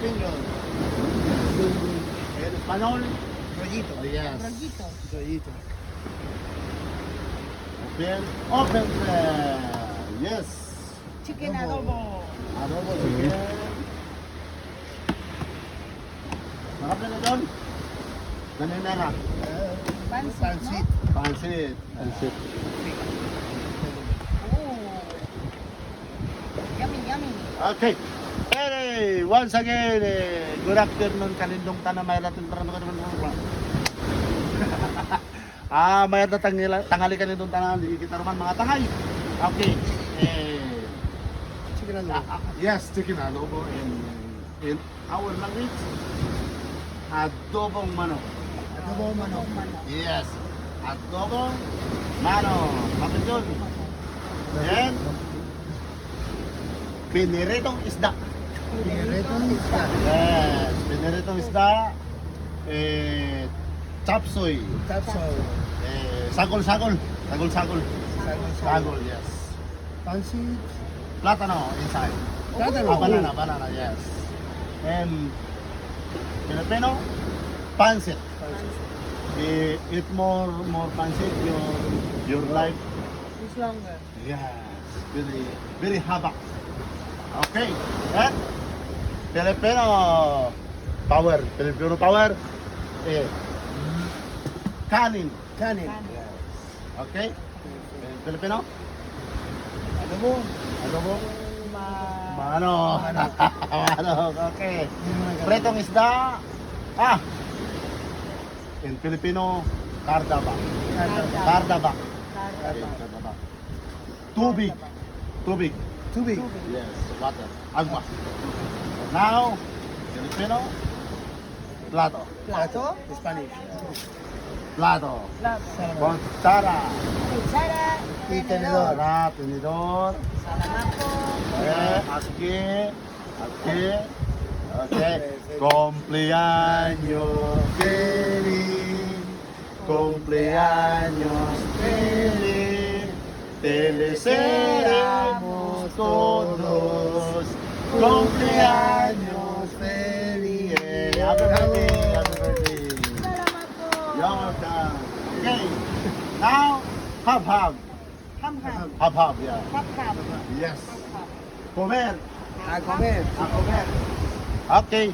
Spaniel. En español. Rollito. Oh, yes. Rollito. Rollito. Open. Open. Yes. Chicken Adobo. adobo. Adobo chicken. Nakapin na doon. Kanina nga. Pansit, Pansit. Pansit. Oh. Yummy, yummy. Okay. Hey, once again, good afternoon kanindong tanah mayroon natin para mayroon na tangali kanindong tanah di kita naman mga tangay. Okay. Chicken adobo. Yes, chicken adobo in our language. Adobong manok. Adobo manok. Yes. Adobong manok. Bakit yun? And piniritong isda. Pineretong isda. Yes, piniritong isda, chop suey, Tapsoy. sagol-sagol, sagol-sagol, Sagol. sagol, yes. Pansit. Plátano inside. Plátano. Banana, yes. And Filipino, pancit. Eat more pancit, your life, It's longer. yes, very haba. Okay, and Filipino power, kanin. Kanin. Okay, Filipino, Adobo. adobo, Ma- manok, Manok. manok, okay. Pretong isda, in Filipino, kardaba, kardaba, kardaba. Tubig, Tubig. yes, water, agua. Now, Filipino, plato, Plato. Spanish. plato, Plato. cuchara, Cuchara. Y tenedor. tenedor, Salamako. aquí, okay, cumpleaños feliz, cumpleaños feliz, te deseamos todos, cumpleaños feliz. Happy birthday, happy birthday. Salamako. You're welcome. Okay, now, hab, Ham-ham. yeah. Hap-hap. Yes. Hap-hap. Comer. A comer. A comer. Okay.